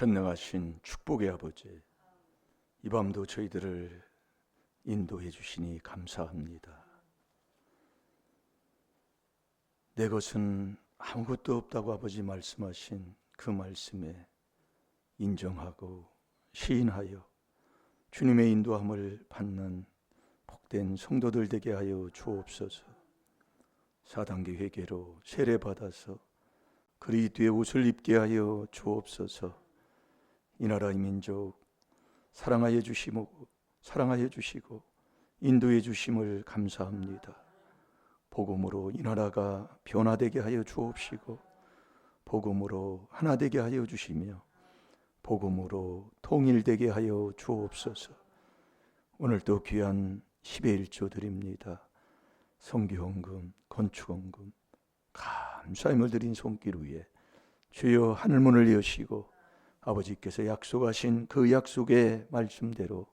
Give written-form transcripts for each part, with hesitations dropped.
전능하신 축복의 아버지, 이 밤도 저희들을 인도해 주시니 감사합니다. 내 것은 아무것도 없다고 아버지 말씀하신 그 말씀에 인정하고 시인하여 주님의 인도함을 받는 복된 성도들 되게 하여 주옵소서. 4단계 회개로 세례받아서 그리스도의 옷을 입게 하여 주옵소서. 이 나라 이 민족 사랑하여 주시고 인도해 주심을 감사합니다. 복음으로 이 나라가 변화되게 하여 주옵시고, 복음으로 하나 되게 하여 주시며, 복음으로 통일되게 하여 주옵소서. 오늘도 귀한 10의 1조 드립니다. 성교헌금, 건축헌금 감사함을 드린 손길 위에 주여 하늘문을 여시고 아버지께서 약속하신 그 약속의 말씀대로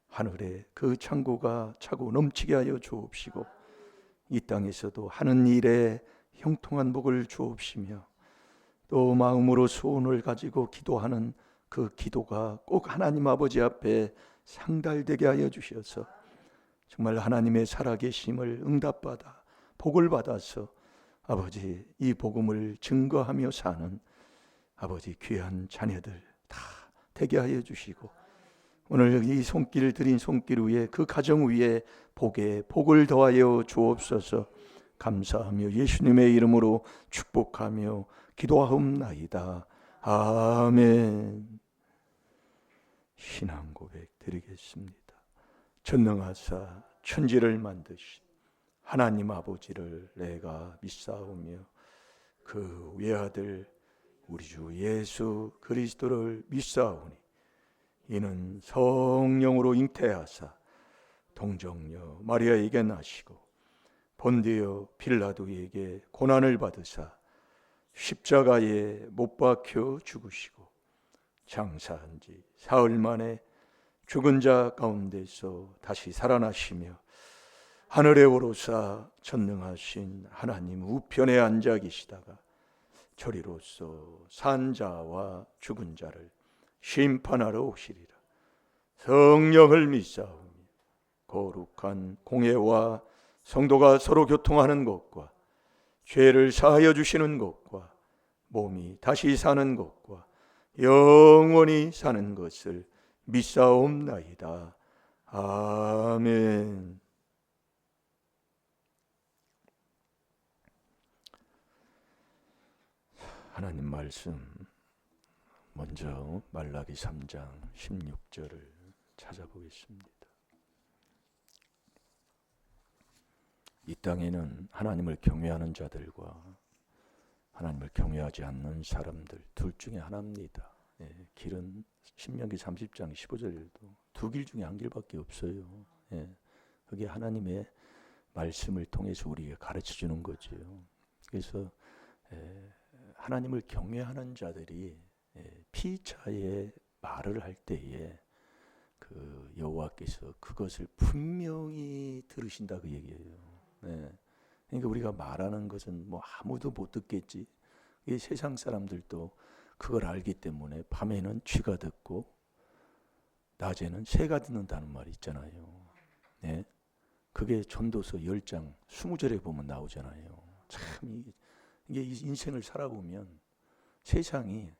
하늘에 그 창고가 차고 넘치게 하여 주옵시고, 이 땅에서도 하는 일에 형통한 복을 주옵시며, 또 마음으로 소원을 가지고 기도하는 그 기도가 꼭 하나님 아버지 앞에 상달되게 하여 주셔서 정말 하나님의 살아계심을 응답받아 복을 받아서 아버지 이 복음을 증거하며 사는 아버지 귀한 자녀들 다 되게 하여 주시고, 오늘 이 손길 드린 손길 위에 그 가정 위에 복을 더하여 주옵소서. 감사하며 예수님의 이름으로 축복하며 기도하옵나이다. 아멘. 신앙 고백 드리겠습니다. 전능하사 천지를 만드신 하나님 아버지를 내가 믿사오며 그 외아들 우리 주 예수 그리스도를 믿사오니 이는 성령으로 잉태하사 동정녀 마리아에게 나시고 본디오 빌라도에게 고난을 받으사 십자가에 못 박혀 죽으시고 장사한 지 사흘 만에 죽은 자 가운데서 다시 살아나시며 하늘에 오르사 전능하신 하나님 우편에 앉아 계시다가 저리로서 산 자와 죽은 자를 심판하러 오시리라. 성령을 믿사오며 거룩한 공예와 성도가 서로 교통하는 것과 죄를 사하여 주시는 것과 몸이 다시 사는 것과 영원히 사는 것을 믿사옵나이다. 아멘. 하나님 말씀 먼저 말라기 3장 16절을 찾아보겠습니다. 이 땅에는 하나님을 경외하는 자들과 하나님을 경외하지 않는 사람들 둘 중에 하나입니다. 길은 신명기 30장 15절에도 두 길 중에 한 길밖에 없어요. 그게 하나님의 말씀을 통해서 우리에게 가르쳐 주는 거죠. 그래서 하나님을 경외하는 자들이 피차의 말을 할 때에 그 여호와께서 그것을 분명히 들으신다 그 얘기예요. 그러니까 우리가 말하는 것은 뭐 아무도 못 듣겠지. 이 세상 사람들도 그걸 알기 때문에 밤에는 쥐가 듣고 낮에는 새가 듣는다는 말이 있잖아요. 그게 전도서 10장 20절에 보면 나오잖아요. 참 이게 인생을 살아보면 세상이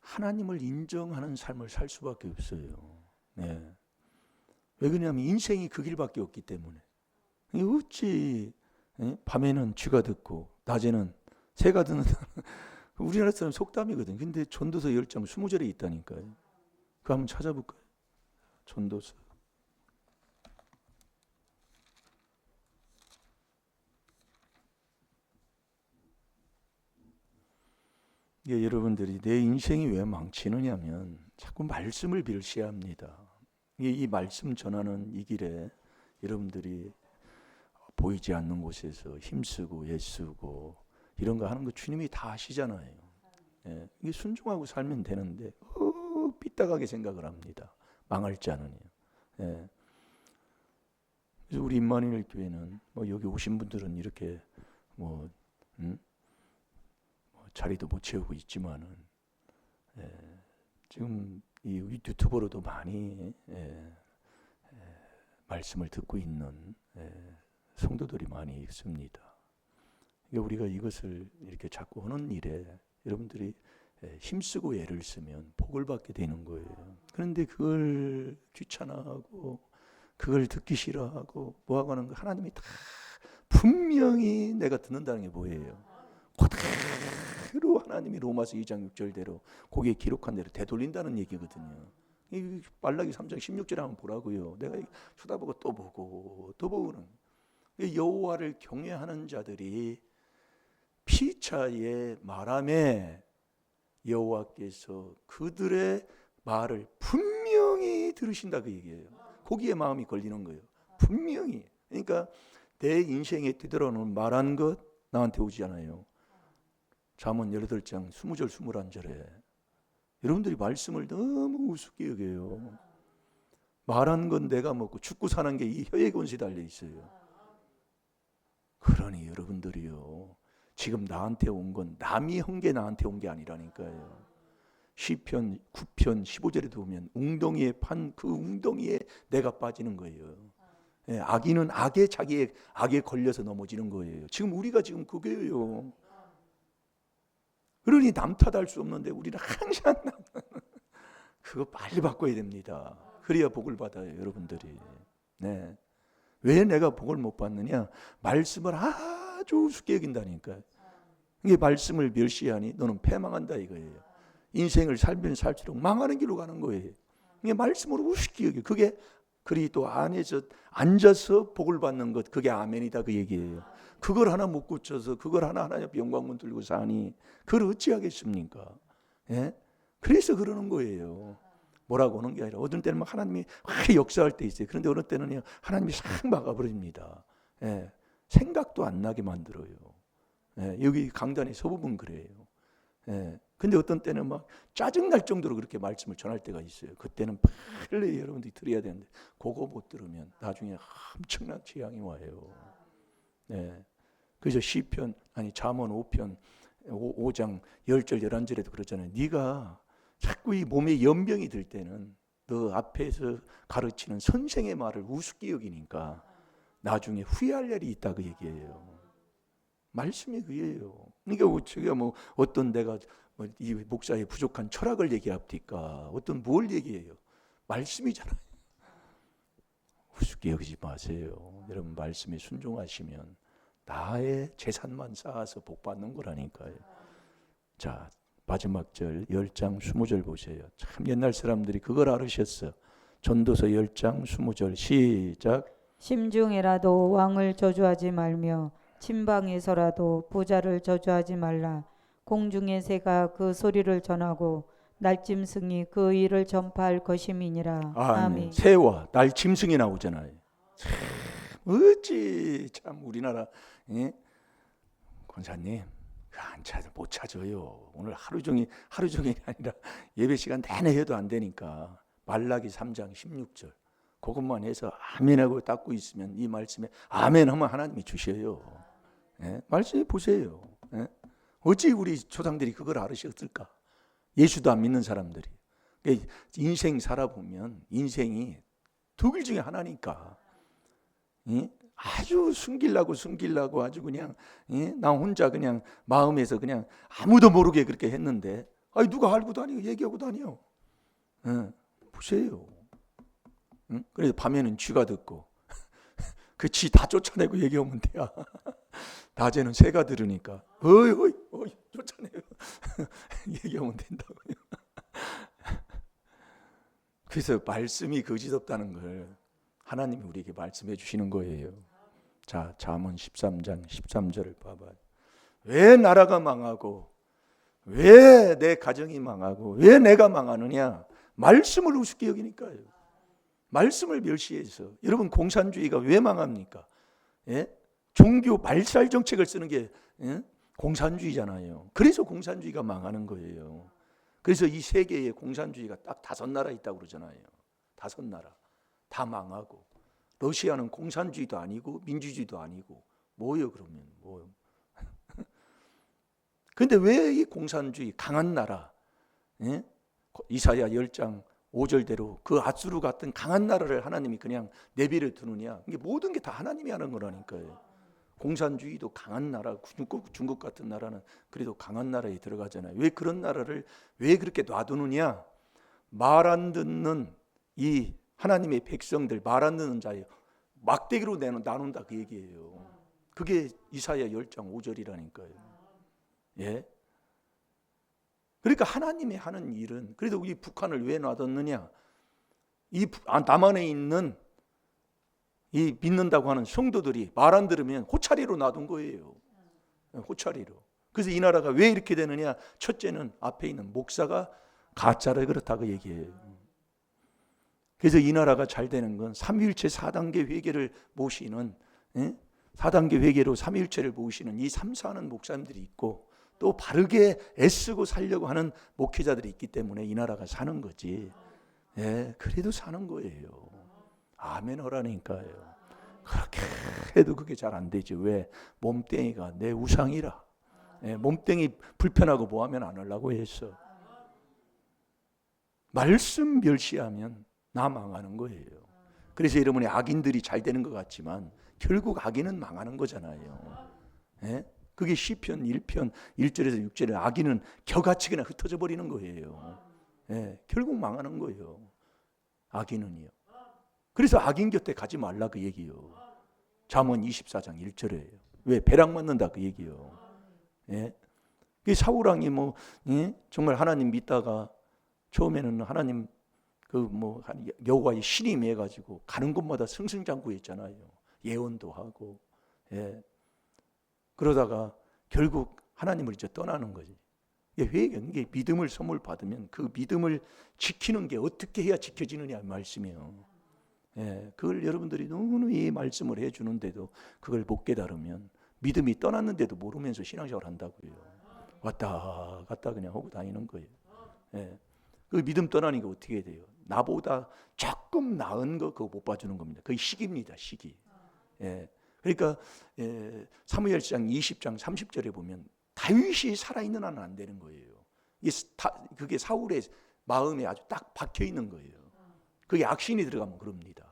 하나님을 인정하는 삶을 살 수밖에 없어요. 왜 그러냐면 인생이 그 길밖에 없기 때문에. 어찌 밤에는 쥐가 듣고 낮에는 새가 듣는다. 우리나라 사람 속담이거든. 근데 전도서 10장 20절에 있다니까요. 그거 한번 찾아볼까요? 전도서. 이게 여러분들이 내 인생이 왜 망치느냐면 자꾸 말씀을 멸시합니다. 이 말씀 전하는 이 길에 여러분들이 보이지 않는 곳에서 힘쓰고 애쓰고 이런 거 하는 거 주님이 다 아시잖아요. 이게 순종하고 살면 되는데 삐딱하게 생각을 합니다. 망할 자는요. 그래서 우리 임마누엘 교회는 뭐 여기 오신 분들은 이렇게 자리도 못 채우고 있지만은 지금 이 유튜버로도 많이 말씀을 듣고 있는 성도들이 많이 있습니다. 우리가 이것을 이렇게 자꾸 하는 일에 여러분들이 힘쓰고 애를 쓰면 복을 받게 되는 거예요. 그런데 그걸 귀찮아하고 그걸 듣기 싫어하고 뭐하고 하는 거 하나님이 다 분명히 내가 듣는다는 게 뭐예요? 그대로 하나님이 로마서 2장 6절대로 거기에 기록한 대로 되돌린다는 얘기거든요. 이 말라기 3장 16절에 한번 보라고요. 내가 쳐다보고 또 보고 또 보고는 여호와를 경외하는 자들이 피차의 말함에 여호와께서 그들의 말을 분명히 들으신다 그 얘기예요. 거기에 마음이 걸리는 거예요. 분명히. 그러니까 내 인생에 되돌아오는 말한 것 나한테 오지 않아요. 잠언 18장 20절 21절에 여러분들이 말씀을 너무 우습게 여겨요. 말한 건 내가 먹고 죽고 사는 게 이 혀의 권세에 달려 있어요. 그러니 여러분들이요, 지금 나한테 온 건 남이 한 게 나한테 온 게 아니라니까요. 시편 9편 15절에도 보면 웅덩이에 판 그 웅덩이에 내가 빠지는 거예요. 악인은 자기의 악에 걸려서 넘어지는 거예요. 지금 우리가 지금 그거예요. 그러니 남 탓할 수 없는데 우리는 항상 그거 빨리 바꿔야 됩니다. 그래야 복을 받아요, 여러분들이. 네. 왜 내가 복을 못 받느냐? 말씀을 아주 우습게 여긴다니까요. 이게 말씀을 멸시하니 너는 패망한다 이거예요. 인생을 살면 살수록 망하는 길로 가는 거예요. 이게 말씀으로 우습게 여겨. 그게 그리스도 안에서 앉아서 복을 받는 것, 그게 아멘이다 그 얘기예요. 그걸 하나 못 고쳐서 그걸 하나 옆에 영광문 들고 사니 그걸 어찌하겠습니까? 예? 그래서 그러는 거예요. 뭐라고 하는 게 아니라 어떤 때는 막 하나님이 확 역사할 때 있어요. 그런데 어느 때는 하나님이 싹 막아버립니다. 예. 생각도 안 나게 만들어요. 예. 여기 강단에 서부분 그래요. 예. 근데 어떤 때는 막 짜증날 정도로 그렇게 말씀을 전할 때가 있어요. 그때는 빨리 여러분들이 들어야 되는데 그거 못 들으면 나중에 엄청난 재앙이 와요. 예. 그래서 시편 잠언 5장 10절 11절에도 그러잖아요. 네가 자꾸 이 몸에 연병이 들 때는 너 앞에서 가르치는 선생의 말을 우습게 여기니까 나중에 후회할 날이 있다 그 얘기예요. 말씀이 그예요. 그러니까 제가 뭐 어떤 내가 이 목사의 부족한 철학을 얘기합니까? 어떤 뭘 얘기해요? 말씀이잖아요. 우습게 여기지 마세요. 여러분 말씀에 순종하시면 나의 재산만 쌓아서 복 받는 거라니까요. 자, 마지막 절 10장 20절 보세요. 참 옛날 사람들이 그걸 알으셨어. 전도서 10장 20절 시작. 심중에라도 왕을 저주하지 말며 침방에서라도 부자를 저주하지 말라. 공중의 새가 그 소리를 전하고 날짐승이 그 일을 전파할 것임이니라. 아멘. 새와 날짐승이 나오잖아요. 참 어찌 참 우리나라 권사님 못 찾아요. 오늘 하루 종일이 아니라 예배 시간 내내 해도 안 되니까 말라기 3장 16절 그것만 해서 아멘하고 닦고 있으면 이 말씀에 아멘하면 하나님이 주셔요. 말씀해 보세요. 어찌 우리 조상들이 그걸 알으셨을까? 예수도 안 믿는 사람들이. 인생 살아보면 인생이 두 길 중에 하나니까 아주 숨기려고 아주 그냥 나 혼자 그냥 마음에서 그냥 아무도 모르게 그렇게 했는데 누가 알고 다니고 얘기하고 다녀. 보세요. 그래서 밤에는 쥐가 듣고 그 쥐 다 쫓아내고 얘기하면 돼요. 낮에는 새가 들으니까 어이 쫓아내요. 얘기하면 된다고요. 그래서 말씀이 거짓없다는 걸 하나님이 우리에게 말씀해 주시는 거예요. 자, 잠언 13장 13절을 봐봐요. 왜 나라가 망하고 왜 내 가정이 망하고 왜 내가 망하느냐? 말씀을 우습게 여기니까요. 말씀을 멸시해서. 여러분 공산주의가 왜 망합니까? 종교 말살 정책을 쓰는 게 공산주의잖아요. 그래서 공산주의가 망하는 거예요. 그래서 이 세계에 공산주의가 딱 5나라 있다고 그러잖아요. 5나라 다 망하고 러시아는 공산주의도 아니고 민주주의도 아니고 뭐예요 그러면 뭐요? 근데 왜 이 공산주의 강한 나라 이사야 10장 5절대로 그 앗수르 같은 강한 나라를 하나님이 그냥 내버려 두느냐? 이게 모든 게 다 하나님이 하는 거라니까요. 공산주의도 강한 나라, 중국 같은 나라는 그래도 강한 나라에 들어가잖아요. 왜 그런 나라를 왜 그렇게 놔두느냐? 말 안 듣는 이 하나님의 백성들, 말 안 듣는 자예요. 막대기로 나눈다 그 얘기예요. 그게 이사야 10장 5절이라니까요. 예? 그러니까 하나님이 하는 일은, 그래도 이 북한을 왜 놔뒀느냐? 이 남한에 있는 이 믿는다고 하는 성도들이 말 안 들으면 호차리로 놔둔 거예요. 호차리로. 그래서 이 나라가 왜 이렇게 되느냐? 첫째는 앞에 있는 목사가 가짜를 그렇다고 얘기해요. 그래서 이 나라가 잘 되는 건 삼위일체 4단계 회개를 모시는, 4단계 회개로 삼위일체를 모시는 이 삼사하는 목사님들이 있고, 또 바르게 애쓰고 살려고 하는 목회자들이 있기 때문에 이 나라가 사는 거지. 예, 그래도 사는 거예요. 아멘 하라니까요. 그렇게 해도 그게 잘 안 되지. 왜? 몸뚱이가 내 우상이라. 예, 몸뚱이 불편하고 뭐하면 안 하려고 했어. 말씀 멸시하면 나 망하는 거예요. 그래서 여러분이 악인들이 잘 되는 것 같지만 결국 악인은 망하는 거잖아요. 예? 그게 시편 1편 1절에서 6절에 악인은 겨같이 그냥 흩어져 버리는 거예요. 예, 결국 망하는 거예요. 악인은요. 그래서 악인 곁에 가지 말라 그 얘기요. 잠언 24장 1절에요. 왜? 배락 맞는다 그 얘기요. 예? 사울왕이 정말 하나님 믿다가 처음에는 하나님 여호와의 신임 해가지고 가는 곳마다 승승장구했잖아요. 예언도 하고. 예. 그러다가 결국 하나님을 이제 떠나는 거지. 이게 믿음을 선물 받으면 그 믿음을 지키는 게 어떻게 해야 지켜지느냐 말씀이에요. 예, 그걸 여러분들이 너무 이 말씀을 해주는데도 그걸 못 깨달으면 믿음이 떠났는데도 모르면서 신앙생활 한다고요. 왔다 갔다 그냥 하고 다니는 거예요. 예, 그 믿음 떠나니까 어떻게 돼요? 나보다 조금 나은 거 그거 못 봐주는 겁니다. 그게 시기입니다. 시기. 예. 그러니까 사무엘상 20장 30절에 보면 다윗이 살아있는 한은 안 되는 거예요. 그게 사울의 마음에 아주 딱 박혀 있는 거예요. 그게 악신이 들어가면 그럽니다.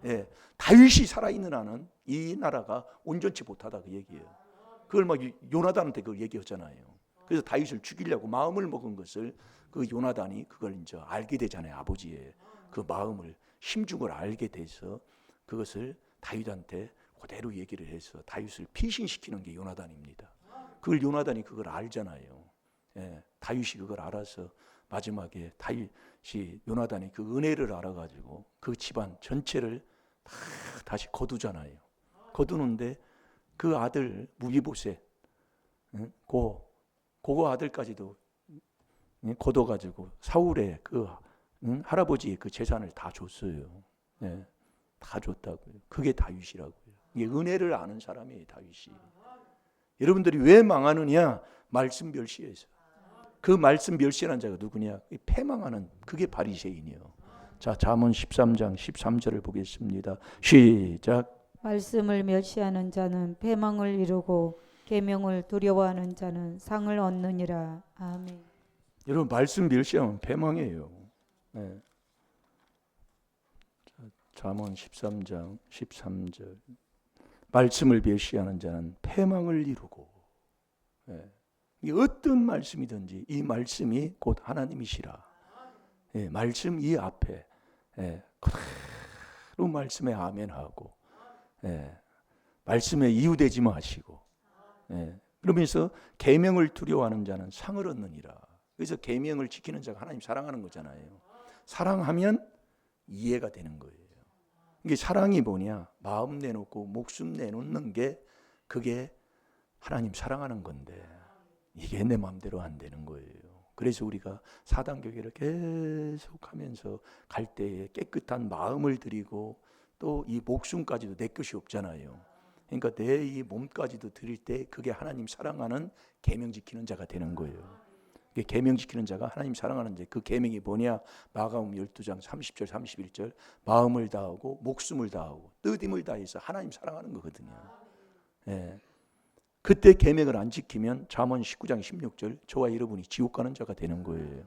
예, 다윗이 살아있는 한은 이 나라가 온전치 못하다 그 얘기예요. 그걸 막 요나단한테 그걸 얘기했잖아요. 그래서 다윗을 죽이려고 마음을 먹은 것을 그 요나단이 그걸 이제 알게 되잖아요. 아버지의 그 마음을 심중을 알게 돼서 그것을 다윗한테 그대로 얘기를 해서 다윗을 피신시키는 게 요나단입니다. 그걸 요나단이 그걸 알잖아요. 예, 다윗이 그걸 알아서 마지막에 다윗이 요나단이 그 은혜를 알아가지고 그 집안 전체를 다시 거두잖아요. 거두는데 그 아들 무비보셋, 그거 아들까지도 거둬가지고 사울의 그 할아버지의 그 재산을 다 줬어요. 예, 다 줬다고요. 그게 다윗이라고요. 이게 은혜를 아는 사람이에요, 다윗이. 여러분들이 왜 망하느냐? 말씀 멸시해서. 그 말씀 멸시하는 자가 누구냐? 패망하는 그게 바리새인이요. 자, 잠언 13장 13절을 보겠습니다. 시작. 말씀을 멸시하는 자는 패망을 이루고 계명을 두려워하는 자는 상을 얻느니라. 아멘. 여러분 말씀 멸시하면 패망이에요. 네. 잠언 13장 13절. 말씀을 멸시하는 자는 패망을 이루고. 네. 이 어떤 말씀이든지 이 말씀이 곧 하나님이시라. 예, 말씀 이 앞에 그대로 말씀에 아멘하고 말씀에 이유되지 마시고 그러면서 계명을 두려워하는 자는 상을 얻느니라. 그래서 계명을 지키는 자가 하나님 사랑하는 거잖아요. 사랑하면 이해가 되는 거예요. 이게 사랑이 뭐냐? 마음 내놓고 목숨 내놓는 게 그게 하나님 사랑하는 건데 이게 내 마음대로 안 되는 거예요. 그래서 우리가 사단교회를 계속하면서 갈 때에 깨끗한 마음을 드리고 또 이 목숨까지도 내 것이 없잖아요. 그러니까 내 이 몸까지도 드릴 때 그게 하나님 사랑하는 계명 지키는 자가 되는 거예요. 계명 지키는 자가 하나님 사랑하는 자. 그 계명이 뭐냐? 마가복음 12장 30절 31절 마음을 다하고 목숨을 다하고 뜻임을 다해서 하나님 사랑하는 거거든요. 예. 그때 계명을 안 지키면 잠언 19장 16절 저와 여러분이 지옥 가는 자가 되는 거예요.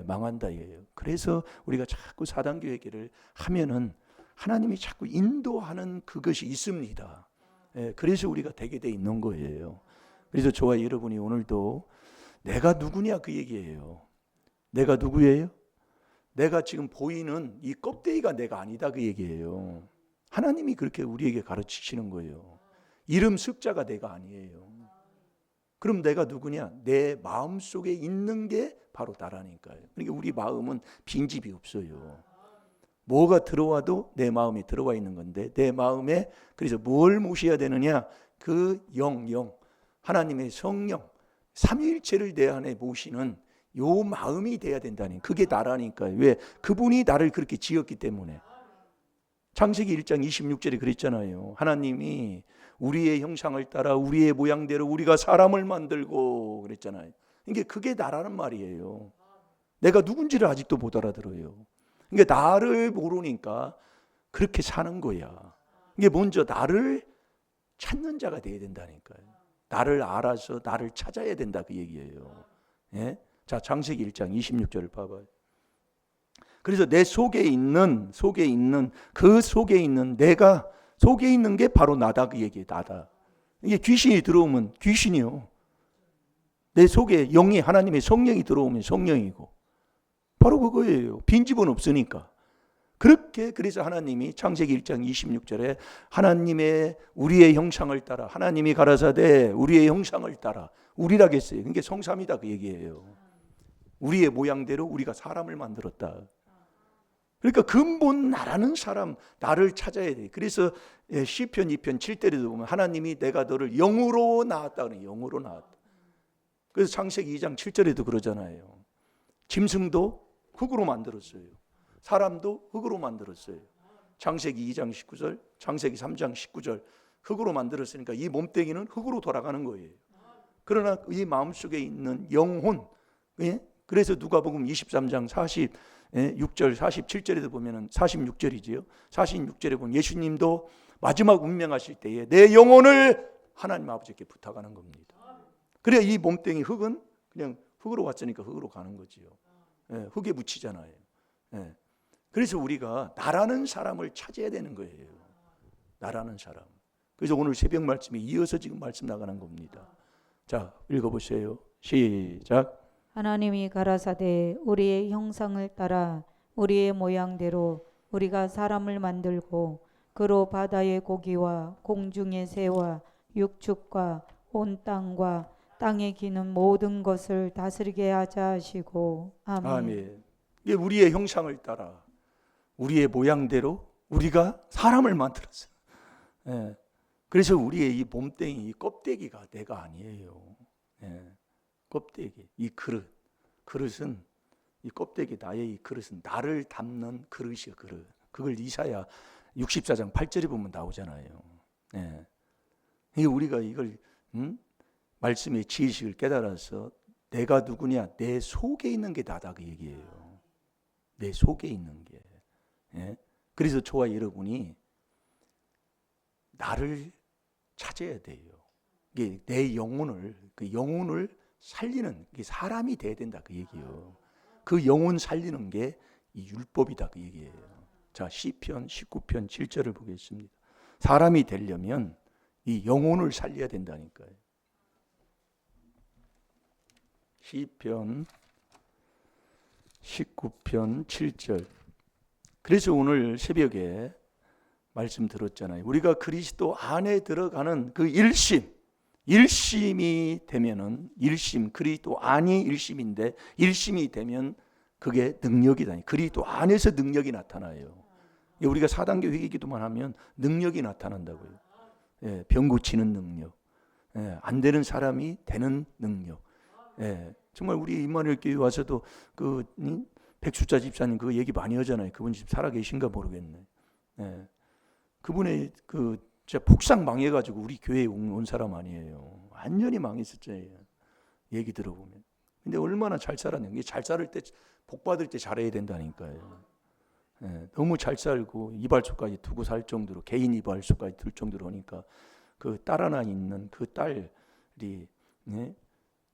망한다 이거예요. 그래서 우리가 자꾸 사단교 회개를 하면은 하나님이 자꾸 인도하는 그것이 있습니다. 그래서 우리가 되게 돼 있는 거예요. 그래서 저와 여러분이 오늘도 내가 누구냐 그 얘기예요. 내가 누구예요? 내가 지금 보이는 이 껍데기가 내가 아니다 그 얘기예요. 하나님이 그렇게 우리에게 가르치시는 거예요. 이름 습자가 내가 아니에요. 그럼 내가 누구냐? 내 마음 속에 있는 게 바로 나라니까요. 그러니까 우리 마음은 빈집이 없어요. 뭐가 들어와도 내 마음에 들어와 있는 건데 내 마음에 그래서 뭘 모셔야 되느냐? 그 영, 하나님의 성령, 삼위일체를 내 안에 모시는 요 마음이 돼야 된다니. 그게 나라니까요. 왜? 그분이 나를 그렇게 지었기 때문에. 창세기 1장 26절에 그랬잖아요. 하나님이 우리의 형상을 따라 우리의 모양대로 우리가 사람을 만들고 그랬잖아요. 그게 나라는 말이에요. 내가 누군지를 아직도 못 알아들어요. 그러니까 나를 모르니까 그렇게 사는 거야. 이게 먼저 나를 찾는 자가 돼야 된다니까요. 나를 알아서 나를 찾아야 된다 그 얘기예요. 예? 자, 창세기 1장 26절을 봐봐요. 그래서 내 속에 있는 내가 속에 있는 게 바로 나다 그 얘기예요. 나다. 이게 귀신이 들어오면 귀신이요. 내 속에 영이 하나님의 성령이 들어오면 성령이고 바로 그거예요. 빈집은 없으니까. 그래서 하나님이 창세기 1장 26절에 하나님의 우리의 형상을 따라 하나님이 가라사대 우리의 형상을 따라 우리라겠어요. 그게 성삼이다 그 얘기예요. 우리의 모양대로 우리가 사람을 만들었다. 그러니까 근본 나라는 사람, 나를 찾아야 돼. 그래서 시편 2편 7절에도 보면 하나님이 내가 너를 영으로 낳았다. 영으로 낳았다. 그래서 창세기 2장 7절에도 그러잖아요. 짐승도 흙으로 만들었어요. 사람도 흙으로 만들었어요. 창세기 2장 19절, 창세기 3장 19절 흙으로 만들었으니까 이 몸뚱이는 흙으로 돌아가는 거예요. 그러나 이 마음속에 있는 영혼, 그래서 누가복음 23장 46절 47절에도 보면은 46절이지요. 46절에 보면 예수님도 마지막 운명하실 때에 내 영혼을 하나님 아버지께 부탁하는 겁니다. 그래야 이 몸뚱이 흙은 그냥 흙으로 왔으니까 흙으로 가는 거지요. 흙에 묻히잖아요. 그래서 우리가 나라는 사람을 찾아야 되는 거예요. 나라는 사람. 그래서 오늘 새벽 말씀에 이어서 지금 말씀 나가는 겁니다. 자, 읽어보세요. 시작. 하나님이 가라사대 우리의 형상을 따라 우리의 모양대로 우리가 사람을 만들고 그로 바다의 고기와 공중의 새와 육축과 온 땅과 땅에 기는 모든 것을 다스리게 하자 하시고 아멘. 아멘. 이게 우리의 형상을 따라 우리의 모양대로 우리가 사람을 만들었어요. 그래서 우리의 이 몸뚱이, 이 껍데기가 내가 아니에요. 껍데기, 이 그릇은 이 껍데기 나의 이 그릇은 나를 담는 그릇이야. 그걸 이사야 64장 8절에 보면 나오잖아요. 우리가 이걸 말씀의 지식을 깨달아서 내가 누구냐, 내 속에 있는 게 나다 그 얘기예요. 내 속에 있는 게. 그래서 저와 여러분이 나를 찾아야 돼요. 이게 내 영혼을 살리는 게 사람이 돼야 된다 그 얘기예요. 그 영혼 살리는 게 이 율법이다 그 얘기예요. 자, 시편 19편 7절을 보겠습니다. 사람이 되려면 이 영혼을 살려야 된다니까요. 시편 19편 7절. 그래서 오늘 새벽에 말씀 들었잖아요. 우리가 그리스도 안에 들어가는 그 일심이 되면은 그리스도 안이 일심인데 일심이 되면 그게 능력이다. 그리스도 안에서 능력이 나타나요. 우리가 4단계 회개기도만 하면 능력이 나타난다고요. 병 고치는 능력, 안 되는 사람이 되는 능력. 정말 우리 임마누엘 교회 와서도 그 백수자 집사님 그 얘기 많이 하잖아요. 그분 지금 살아 계신가 모르겠네. 그분의 그 진짜 폭삭 망해가지고 우리 교회에 온 사람 아니에요. 완전히 망했었죠. 얘기 들어보면. 근데 얼마나 잘 살았냐. 잘 살을 때 복 받을 때 잘해야 된다니까요. 너무 잘 살고 이발소까지 두고 살 정도로 개인 이발소까지 둘 정도로 하니까 그 딸 하나 있는 그 딸이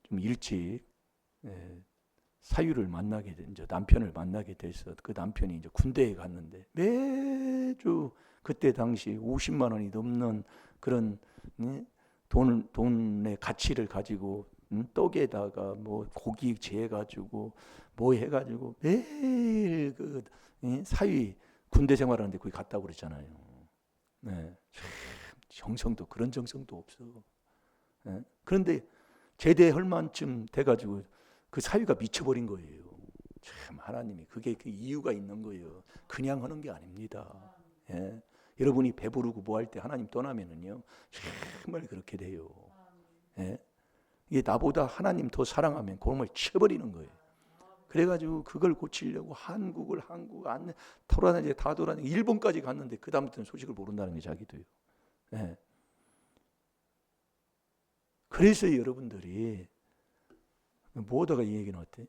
좀 일찍 사위를 만나게 된, 이제 남편을 만나게 돼서 그 남편이 이제 군대에 갔는데 매주 그때 당시 50만 원이 넘는 그런 돈의 가치를 가지고 떡에다가 뭐 고기 재가지고 뭐 해가지고 매일 그 사위 군대 생활하는데 거기 갔다고 그랬잖아요. 네. 정성도 그런 정성도 없어. 네. 그런데 제대할 만쯤 돼가지고 그 사위가 미쳐버린 거예요. 참 하나님이 그게 그 이유가 있는 거예요. 그냥 하는 게 아닙니다. 예. 여러분이 배부르고 뭐 할 때 하나님 떠나면은요 정말 그렇게 돼요. 예. 이게 나보다 하나님 더 사랑하면 그놈을 쳐버리는 거예요. 그래가지고 그걸 고치려고 한국 안 돌아다니고 다 돌아다니고 일본까지 갔는데 그 다음부터는 소식을 모른다는 게 자기도요. 예. 그래서 여러분들이 뭐하다가 이 얘기 나왔대?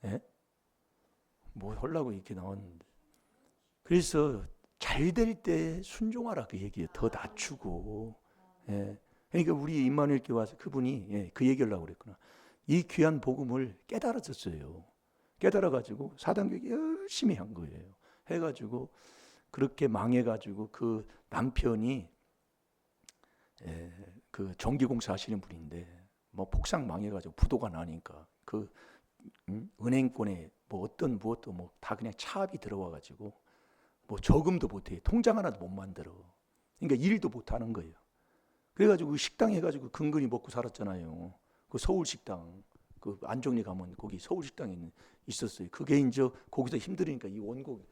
예? 뭐 하려고 이렇게 나왔는데. 그래서 잘 될 때 순종하라 그 얘기예요. 더 낮추고. 예. 그러니까 우리 임마누엘 교회 와서 그분이 그 얘기를 하려고 그랬구나. 이 귀한 복음을 깨달았었어요. 깨달아가지고 사단교육 열심히 한 거예요. 해가지고 그렇게 망해가지고 그 남편이 그 전기공사 하시는 분인데 뭐 폭삭 망해가지고 부도가 나니까 그 은행권에 뭐 어떤 무엇도 뭐 다 그냥 차압이 들어와가지고 뭐 저금도 못해, 통장 하나도 못 만들어. 그러니까 일도 못 하는 거예요. 그래가지고 식당 해가지고 근근히 먹고 살았잖아요. 그 서울 식당, 그 안정리 가면 거기 서울 식당에 있었어요. 그게 이제 거기서 힘들으니까 이 원곡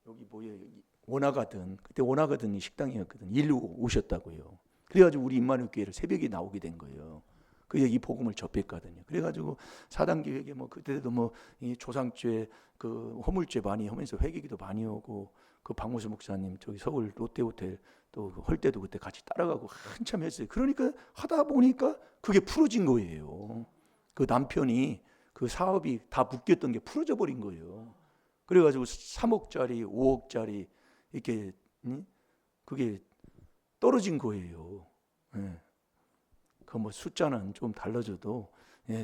여기 뭐예요? 원화가든 그때 원화가든이 식당이었거든. 일로 오셨다고요. 그래가지고 우리 임마누엘 교회를 새벽에 나오게 된 거예요. 그래서 이 복음을 접했거든요. 그래가지고 사단계획에 뭐 그때도 뭐 이 조상죄 그 허물죄 많이 하면서 회개기도 많이 오고 그 박모수 목사님 저기 서울 롯데호텔 또 할 때도 그때 같이 따라가고 한참 했어요. 그러니까 하다 보니까 그게 풀어진 거예요. 그 남편이 그 사업이 다 묶였던 게 풀어져 버린 거예요. 그래가지고 3억짜리 5억짜리 이렇게 그게 떨어진 거예요. 예. 그 뭐 숫자는 좀 달라져도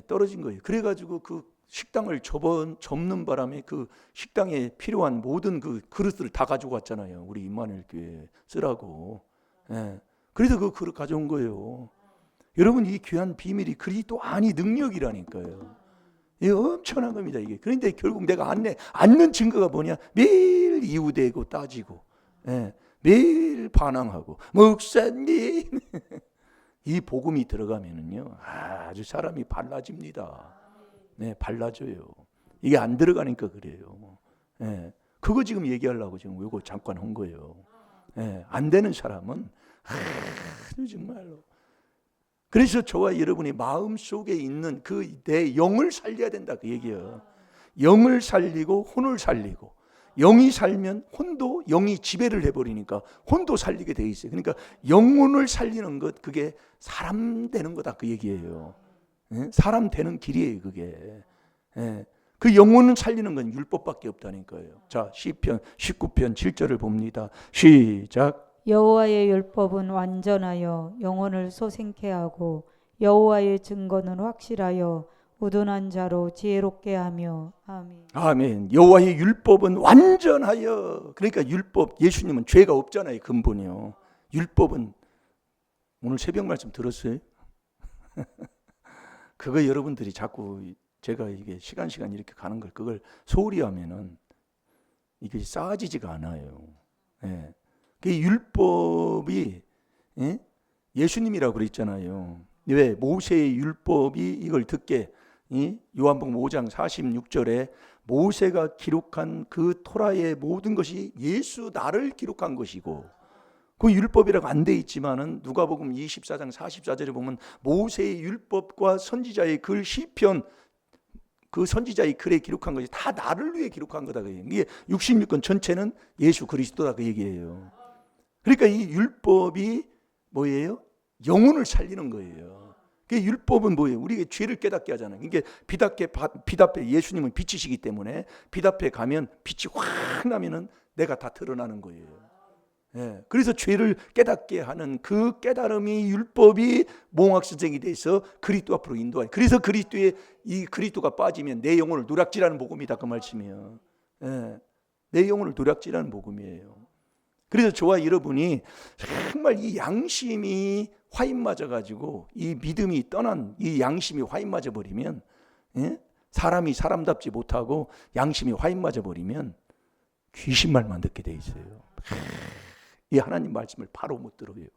떨어진 거예요. 그래가지고 그 식당을 접는 바람에 그 식당에 필요한 모든 그 그릇을 다 가지고 왔잖아요. 우리 임마누엘 교회 쓰라고. 예. 그래서 그 그릇 가져온 거예요. 여러분 이 귀한 비밀이 그리스도 안이 능력이라니까요. 이게 엄청난 겁니다. 이게. 그런데 결국 내가 앉는 증거가 뭐냐? 매일 이유되고 따지고, 매일 반항하고, 목사님 이 복음이 들어가면은요 아주 사람이 발라집니다. 네, 발라져요. 이게 안 들어가니까 그래요. 그거 지금 얘기하려고 지금 이거 잠깐 한 거예요. 안 되는 사람은 아주 정말로. 그래서 저와 여러분이 마음 속에 있는 그 내 영을 살려야 된다 그 얘기예요. 영을 살리고 혼을 살리고 영이 살면 혼도 영이 지배를 해버리니까 혼도 살리게 돼 있어요. 그러니까 영혼을 살리는 것 그게 사람 되는 거다 그 얘기예요. 사람 되는 길이에요 그게. 그 영혼을 살리는 건 율법밖에 없다니까요. 자 시편 19편 7절을 봅니다. 시작. 여호와의 율법은 완전하여 영혼을 소생케 하고 여호와의 증거는 확실하여 우둔한 자로 지혜롭게 하며. 아멘. 아멘. 여호와의 율법은 완전하여. 그러니까 율법 예수님은 죄가 없잖아요. 근본이요. 율법은 오늘 새벽 말씀 들었어요? 그거 여러분들이 자꾸 제가 이게 시간 이렇게 가는 걸 그걸 소홀히 하면은 이게 쌓아지지가 않아요. 그 율법이 예수님이라고 그랬잖아요. 왜 모세의 율법이 이걸 듣게 요한복음 5장 46절에 모세가 기록한 그 토라의 모든 것이 예수 나를 기록한 것이고 그 율법이라고 안 돼 있지만은 누가복음 24장 44절에 보면 모세의 율법과 선지자의 글 시편 그 선지자의 글에 기록한 것이 다 나를 위해 기록한 거다 그 얘기예요. 이게 66권 전체는 예수 그리스도다 그 얘기예요. 그러니까 이 율법이 뭐예요? 영혼을 살리는 거예요. 그 율법은 뭐예요? 우리가 죄를 깨닫게 하잖아요. 이게 빛 앞에 예수님은 빛이시기 때문에 빛 앞에 가면 빛이 확 나면은 내가 다 드러나는 거예요. 예, 그래서 죄를 깨닫게 하는 그 깨달음이 율법이 몽학선생이 돼서 그리스도 앞으로 인도하니, 그래서 그리스도의 이 그리스도가 빠지면 내 영혼을 누락질하는 복음이다 그 말씀이에요. 예, 내 영혼을 누락질하는 복음이에요. 그래서 저와 여러분이 정말 이 양심이 화인 맞아가지고 이 믿음이 떠난 이 양심이 화인 맞아버리면, 예? 사람이 사람답지 못하고 양심이 화인 맞아버리면 귀신 말만 듣게 돼 있어요. 이 하나님 말씀을 바로 못 들어요.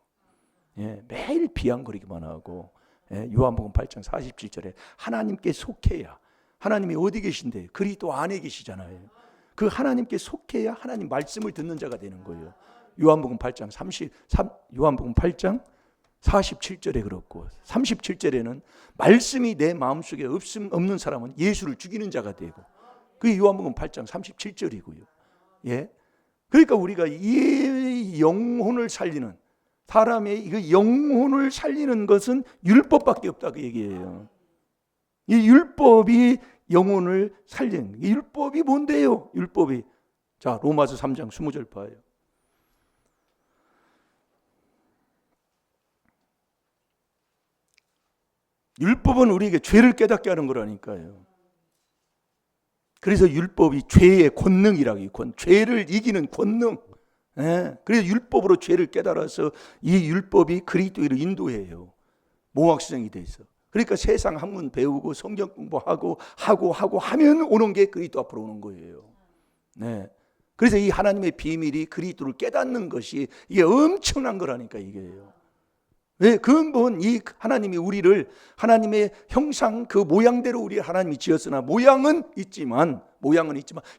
예, 매일 비양거리기만 하고, 예, 요한복음 8장 47절에 하나님께 속해야, 하나님이 어디 계신데? 그리스도 안에 계시잖아요. 그 하나님께 속해야 하나님 말씀을 듣는 자가 되는 거예요. 요한복음 8장 47절에 그렇고 37절에는 말씀이 내 마음속에 없는 사람은 예수를 죽이는 자가 되고, 그게 요한복음 8장 37절이고요. 예. 그러니까 우리가 이 영혼을 살리는, 사람의 이 영혼을 살리는 것은 율법밖에 없다 그 얘기예요. 이 율법이 영혼을 살리는, 이 율법이 뭔데요? 율법이, 자, 로마서 3장 20절 봐요. 율법은 우리에게 죄를 깨닫게 하는 거라니까요. 그래서 율법이 죄의 권능이라고 해요. 죄를 이기는 권능. 예. 그래서 율법으로 죄를 깨달아서 이 율법이 그리스도로 인도해요. 몽학수정이 돼 있어. 그러니까 세상 학문 배우고 성경 공부하고 하면 오는 게 그리스도 앞으로 오는 거예요. 네. 그래서 이 하나님의 비밀이 그리스도를 깨닫는 것이 이게 엄청난 거라니까 이게요. 왜? 근본 이 하나님이 우리를 하나님의 형상 그 모양대로 우리 하나님이 지었으나 모양은 있지만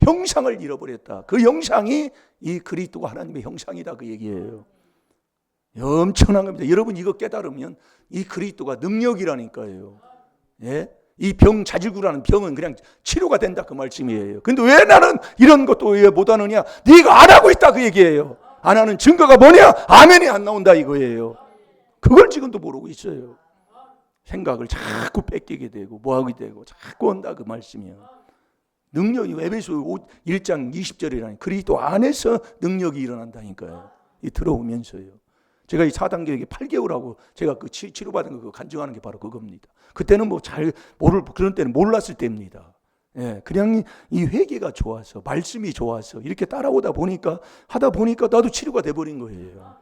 형상을 잃어버렸다. 그 형상이 이 그리스도가 하나님의 형상이다 그 얘기예요. 엄청난 겁니다. 여러분 이거 깨달으면 이 그리스도가 능력이라니까요. 예? 이 병 자질구라는 병은 그냥 치료가 된다 그 말씀이에요. 근데 왜 나는 이런 것도 왜 못하느냐? 네가 안 하고 있다 그 얘기예요. 안 하는 증거가 뭐냐? 아멘이 안 나온다 이거예요. 그걸 지금도 모르고 있어요. 생각을 자꾸 뺏기게 되고 뭐하게 되고 자꾸 온다 그 말씀이에요. 능력이 에베소 1장 20절이라니 그리스도 안에서 능력이 일어난다니까요. 이 들어오면서요. 제가 이 4단계에게 8개월하고 제가 그 치료받은 거 간증하는 게 바로 그겁니다. 그때는 뭐 잘 그런 때는 몰랐을 때입니다. 예, 그냥 이 회개가 좋아서 말씀이 좋아서 이렇게 따라오다 보니까 하다 보니까 나도 치료가 돼 버린 거예요.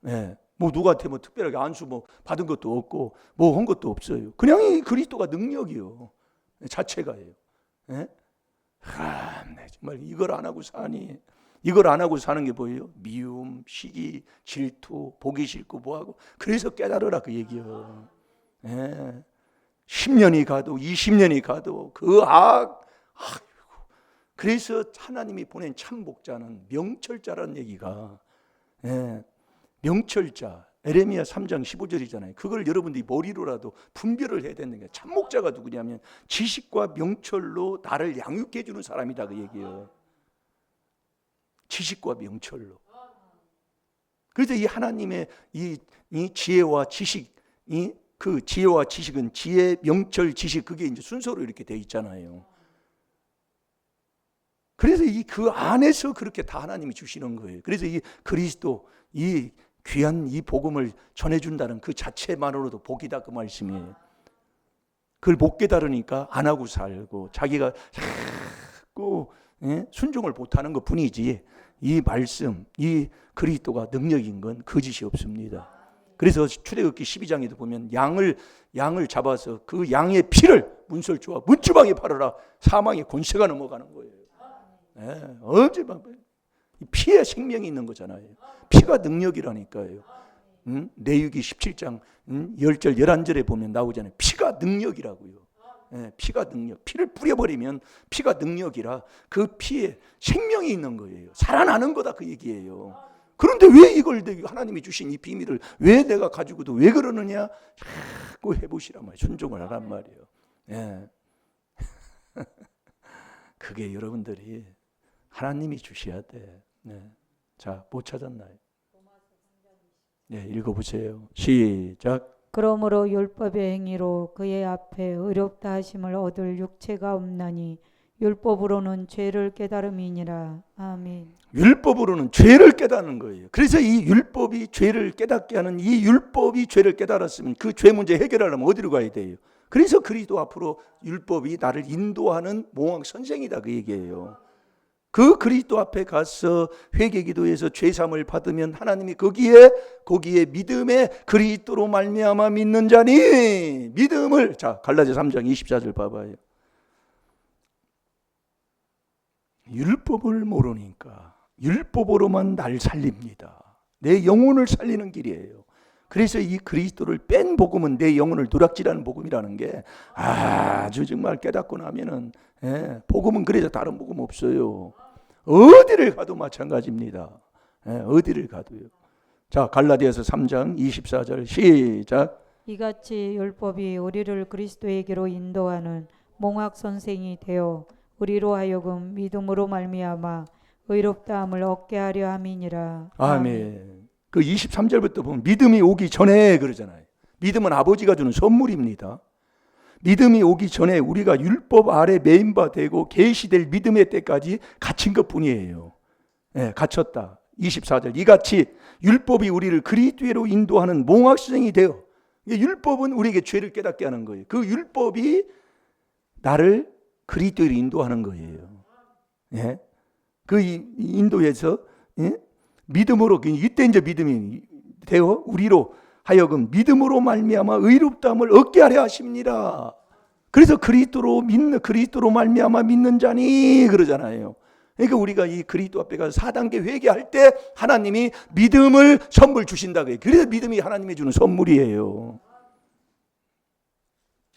예. 뭐 누구한테 뭐 특별하게 안수 뭐 받은 것도 없고 뭐 한 것도 없어요. 그냥 이 그리스도가 능력이요. 자체가예요. 예? 정말 이걸 안 하고 사니. 이걸 안 하고 사는 게 뭐예요? 미움, 시기, 질투, 보기 싫고 뭐하고. 그래서 깨달으라 그 얘기요. 예. 10년이 가도 20년이 가도 그 그래서 하나님이 보낸 참 목자는 명철자라는 얘기가, 예. 명철자, 에레미야 3장 15절이잖아요. 그걸 여러분들이 머리로라도 분별을 해야 되는 거예요. 참목자가 누구냐면 지식과 명철로 나를 양육해 주는 사람이다 그 얘기예요. 지식과 명철로. 그래서 이 하나님의 이 지혜와 지식, 그 지혜와 지식은 지혜, 명철, 지식 그게 이제 순서로 이렇게 돼 있잖아요. 그래서 그 안에서 그렇게 다 하나님이 주시는 거예요. 그래서 이 그리스도 이 귀한 이 복음을 전해준다는 그 자체만으로도 복이다 그 말씀이에요. 그걸 못 깨달으니까 안 하고 살고 자기가 자꾸 순종을 못하는 것 뿐이지 이 말씀, 이 그리스도가 능력인 건 거짓이 없습니다. 그래서 출애굽기 12장에도 보면 양을 잡아서 그 양의 피를 문설주와 문주방에 바르라 사망의 권세가 넘어가는 거예요. 언제만 피에 생명이 있는 거잖아요. 피가 능력이라니까요. 레위기 17장 10절 11절에 보면 나오잖아요. 피가 능력이라고요. 피가 능력. 피를 뿌려버리면 피가 능력이라 그 피에 생명이 있는 거예요. 살아나는 거다 그 얘기예요. 그런데 왜 이걸 하나님이 주신 이 비밀을 왜 내가 가지고도 왜 그러느냐? 자꾸 해보시란 말이에요. 순종을 하란 말이에요. 예. 그게 여러분들이 하나님이 주셔야 돼. 네. 자, 못 찾았나요? 네, 읽어보세요. 시작. 그러므로 율법의 행위로 그의 앞에 의롭다 하심을 얻을 육체가 없나니 율법으로는 죄를 깨달음이니라. 아멘. 율법으로는 죄를 깨닫는 거예요. 그래서 이 율법이 죄를 깨닫게 하는, 이 율법이 죄를 깨달았으면 그 죄 문제 해결하려면 어디로 가야 돼요? 그래서 그리스도 앞으로 율법이 나를 인도하는 몽학 선생이다, 그 얘기예요. 그 그리스도 앞에 가서 회개기도해서 죄사함을 받으면 하나님이 거기에 믿음에 그리스도로 말미암아 믿는 자니 믿음을, 자 갈라디아 3장 24절 봐봐요. 율법을 모르니까 율법으로만 날 살립니다. 내 영혼을 살리는 길이에요. 그래서 이 그리스도를 뺀 복음은 내 영혼을 누락질하는 복음이라는 게 아주 정말 깨닫고 나면은, 복음은 그래서 다른 복음 없어요. 어디를 가도 마찬가지입니다. 어디를 가도요. 자 갈라디아서 3장 24절 시작. 이같이 율법이 우리를 그리스도에게로 인도하는 몽학 선생이 되어 우리로 하여금 믿음으로 말미암아 의롭다함을 얻게 하려 함이니라. 아멘. 그 23절부터 보면 믿음이 오기 전에 그러잖아요. 믿음은 아버지가 주는 선물입니다. 믿음이 오기 전에 우리가 율법 아래 매인바 되고 계시될 믿음의 때까지 갇힌 것뿐이에요. 갇혔다. 24절 이같이 율법이 우리를 그리스도로 인도하는 몽학선생이 되어, 율법은 우리에게 죄를 깨닫게 하는 거예요. 그 율법이 나를 그리스도로 인도하는 거예요. 그 인도에서 믿음으로, 이때 이제 믿음이 되어 우리로 하여금 믿음으로 말미암아 의롭다함을 얻게 하려 하십니다. 그래서 그리스도로 말미암아 믿는 자니 그러잖아요. 그러니까 우리가 이 그리스도 앞에 가서 4단계 회개할 때 하나님이 믿음을 선물 주신다고요. 그래서 믿음이 하나님이 주는 선물이에요.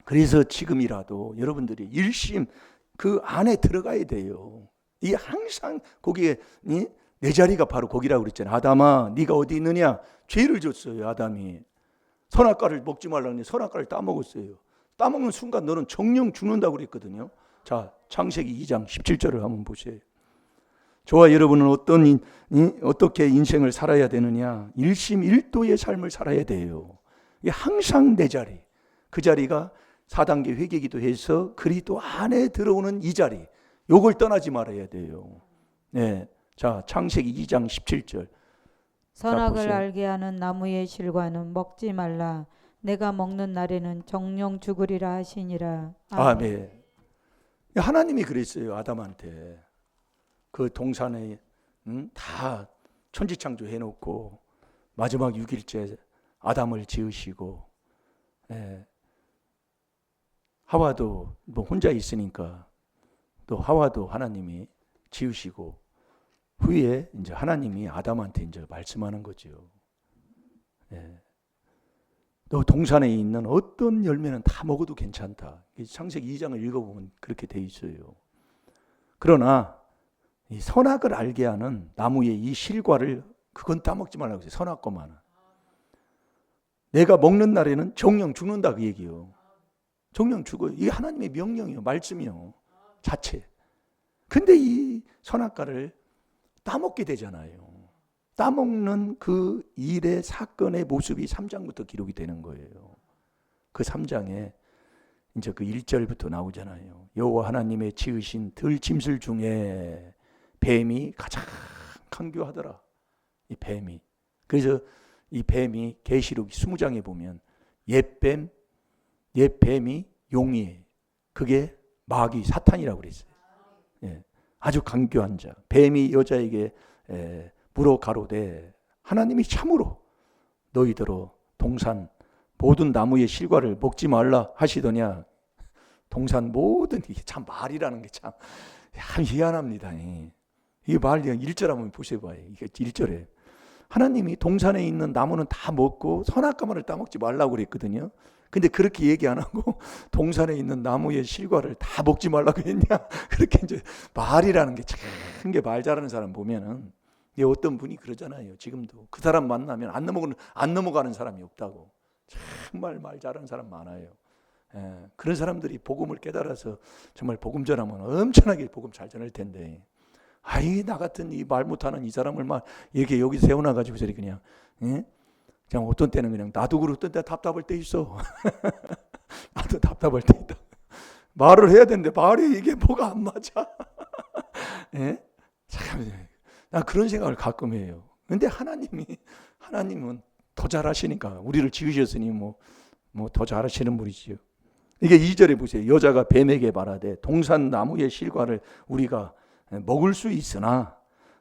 그래서 지금이라도 여러분들이 일심 그 안에 들어가야 돼요. 이 항상 거기에 내 자리가 바로 거기라고 그랬잖아요. 아담아 네가 어디 있느냐. 죄를 줬어요. 아담이 선악과를 먹지 말라니 선악과를 따먹었어요. 따먹는 순간 너는 정령 죽는다고 그랬거든요. 자 창세기 2장 17절을 한번 보세요. 저와 여러분은 어떻게 인생을 살아야 되느냐. 일심일도의 삶을 살아야 돼요. 항상 내 자리, 그 자리가 4단계 회개기도 해서 그리스도 안에 들어오는 이 자리, 요걸 떠나지 말아야 돼요. 자 창세기 2장 17절. 선악을 알게 하는 나무의 실과는 먹지 말라. 내가 먹는 날에는 정령 죽으리라 하시니라. 아멘. 하나님이 그랬어요. 아담한테. 그 동산에 다 천지창조 해놓고 마지막 6일째 아담을 지으시고, 하와도 뭐 혼자 있으니까 또 하와도 하나님이 지으시고, 후에 이제 하나님이 아담한테 이제 말씀하는 거죠. 너 동산에 있는 어떤 열매는 다 먹어도 괜찮다. 창세기 2장을 읽어보면 그렇게 돼 있어요. 그러나 이 선악을 알게 하는 나무의 이 실과를 그건 따먹지 말라고 했어요. 선악과만은. 내가 먹는 날에는 정령 죽는다 그 얘기요. 정령 죽어요. 이게 하나님의 명령이요, 말씀이요, 자체. 근데 이 선악과를 따먹게 되잖아요. 따먹는 그 일의 사건의 모습이 3장부터 기록이 되는 거예요. 그 3장에 이제 그 1절부터 나오잖아요. 여호와 하나님의 지으신 들짐승 중에 뱀이 가장 강교하더라. 이 뱀이. 그래서 이 뱀이 계시록 20장에 보면 옛뱀이 용이에요. 그게 마귀 사탄이라고 그랬어요. 아주 강교한 자. 뱀이 여자에게 물어 가로되 하나님이 참으로 너희더러 동산 모든 나무의 실과를 먹지 말라 하시더냐. 동산 모든, 이게 참 말이라는 게 참 희한합니다. 이게 말 1절 한번 보셔봐요. 이게 1절에 하나님이 동산에 있는 나무는 다 먹고 선악과만을 따먹지 말라고 그랬거든요. 근데 그렇게 얘기 안 하고 동산에 있는 나무의 실과를 다 먹지 말라고 했냐? 그렇게 이제 말이라는 게 참, 게 말 잘하는 사람 보면은, 어떤 분이 그러잖아요. 지금도 그 사람 만나면 안 넘어가는 사람이 없다고. 정말 말 잘하는 사람 많아요. 그런 사람들이 복음을 깨달아서 정말 복음 전하면 엄청나게 복음 잘 전할 텐데, 나 같은 이 말 못하는 이 사람을 막 이렇게 여기 세워놔가지고서 그냥, 그냥 어떤 때는 그냥 나도 그렇던 때 답답할 때 있어. 나도 답답할 때 있다. 말을 해야 되는데 말이 이게 뭐가 안 맞아. 예? 참, 나 그런 생각을 가끔 해요. 근데 하나님은 더 잘하시니까, 우리를 지으셨으니 뭐 더 잘하시는 분이지요. 이게 2절에 보세요. 여자가 뱀에게 말하되 동산 나무의 실과를 우리가 먹을 수 있으나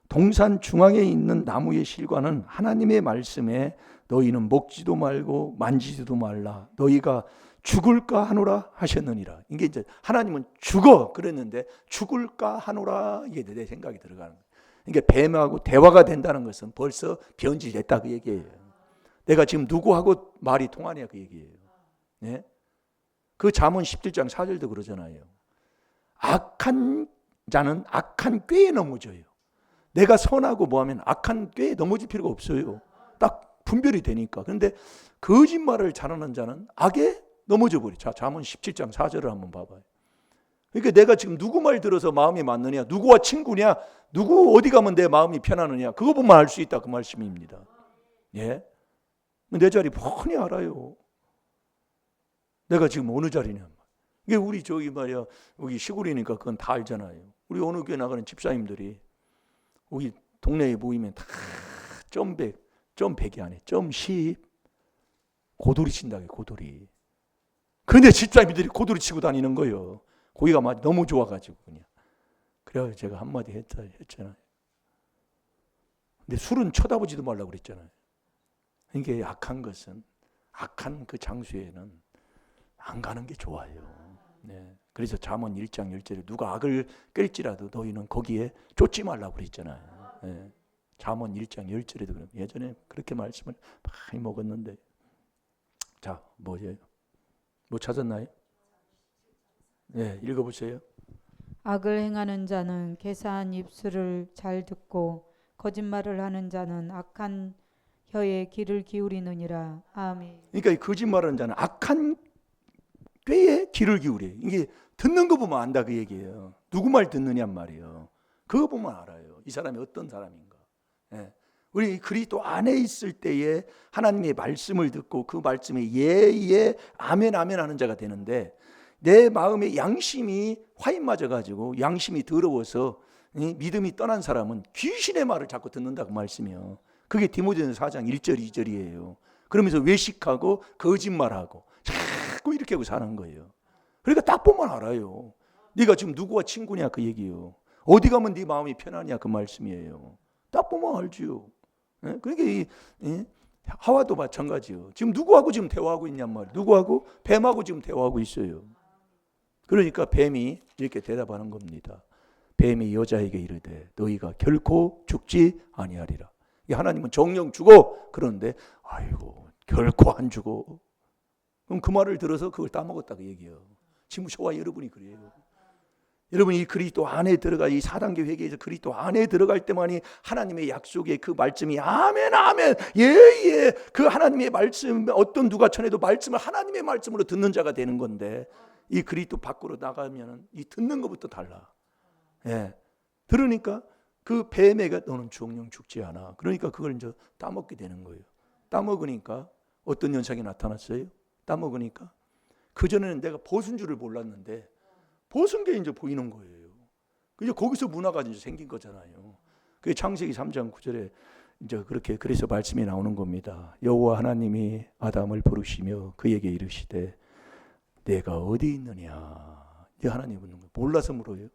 동산 중앙에 있는 나무의 실과는 하나님의 말씀에 너희는 먹지도 말고 만지지도 말라. 너희가 죽을까 하노라 하셨느니라. 이게 이제 하나님은 죽어 그랬는데 죽을까 하노라, 이게 내 생각이 들어가는 거예요. 이게 뱀하고 대화가 된다는 것은 벌써 변질됐다 그 얘기예요. 내가 지금 누구하고 말이 통하냐 그 얘기예요. 네? 그 잠언 17장 4절도 그러잖아요. 악한 자는 악한 꾀에 넘어져요. 내가 선하고 뭐하면 악한 꾀에 넘어질 필요가 없어요. 딱 분별이 되니까. 그런데 거짓말을 잘하는 자는 악에 넘어져 버려. 자, 잠언 17장 4절을 한번 봐봐요. 그러니까 내가 지금 누구 말 들어서 마음이 맞느냐, 누구와 친구냐, 누구 어디 가면 내 마음이 편하느냐, 그거 보면 알 수 있다 그 말씀입니다. 예? 내 자리 뻔히 알아요. 내가 지금 어느 자리냐. 이게 우리 저기 말이야, 여기 시골이니까 그건 다 알잖아요. 우리 어느 교회 나가는 집사님들이 여기 동네에 모이면 다 점 100이 아니에요. 점 10. 고돌이 친다고, 고돌이. 근데 집사님들이 고돌이 치고 다니는 거예요. 고기가 막 너무 좋아가지고 그냥. 그래서 제가 한마디 했잖아요. 근데 술은 쳐다보지도 말라고 그랬잖아요. 이게 약한 것은, 악한 그 장소에는 안 가는 게 좋아요. 네. 그래서 잠언 1장 1절에 누가 악을 깰지라도 너희는 거기에 쫓지 말라고 그랬잖아요. 네. 잠언 1장 1절에도 그럼 예전에 그렇게 말씀을 많이 먹었는데, 자, 뭐예요? 뭐 찾았나요? 네, 읽어보세요. 악을 행하는 자는 개사한 입술을 잘 듣고 거짓말을 하는 자는 악한 혀에 귀를 기울이느니라. 아멘. 그러니까 이 거짓말하는 자는 악한 꾀에 귀를 기울여요. 이게 듣는 거 보면 안다 그 얘기예요. 누구 말 듣느냔 말이에요. 그거 보면 알아요. 이 사람이 어떤 사람인가. 예. 우리 그리스도 안에 있을 때에 하나님의 말씀을 듣고 그 말씀에 예 아멘 아멘 하는 자가 되는데, 내 마음에 양심이 화인 맞아가지고 양심이 더러워서 믿음이 떠난 사람은 귀신의 말을 자꾸 듣는다고 말씀이요. 그게 디모데전서 4장 1절 2절이에요. 그러면서 외식하고 거짓말하고 자꾸 이렇게 하고 사는 거예요. 그러니까 딱 보면 알아요. 네가 지금 누구와 친구냐 그 얘기예요. 어디 가면 네 마음이 편하냐 그 말씀이에요. 딱 보면 알지요. 그러니까 하와도 마찬가지요. 지금 누구하고 지금 대화하고 있냔 말이에요. 누구하고? 뱀하고 지금 대화하고 있어요. 그러니까 뱀이 이렇게 대답하는 겁니다. 뱀이 여자에게 이르되 너희가 결코 죽지 아니하리라. 하나님은 정령 죽어. 그런데 아이고 결코 안 죽어. 그럼 그 말을 들어서 그걸 따먹었다 그 얘기예요. 지금 저와 여러분이 그래요. 여러분 이 그리스도 안에 들어가, 이 4단계 회개에서 그리스도 안에 들어갈 때만이 하나님의 약속의 그 말씀이 아멘 아멘 예예 그 하나님의 말씀, 어떤 누가 전해도 말씀을 하나님의 말씀으로 듣는 자가 되는 건데, 이 그리스도 밖으로 나가면은 이 듣는 것부터 달라. 예. 들으니까 그 뱀에게 너는 정령 죽지 않아. 그러니까 그걸 이제 따먹게 되는 거예요. 따먹으니까 어떤 현상이 나타났어요? 따먹으니까 그전에는 내가 벗은 줄을 몰랐는데 벗은 게 이제 보이는 거예요. 이제 거기서 문화가 이제 생긴 거잖아요. 그게 창세기 3장 9절에 이제 그렇게 그래서 말씀이 나오는 겁니다. 여호와 하나님이 아담을 부르시며 그에게 이르시되 내가 어디 있느냐. 이 하나님 묻는 거예요. 몰라서 물어요.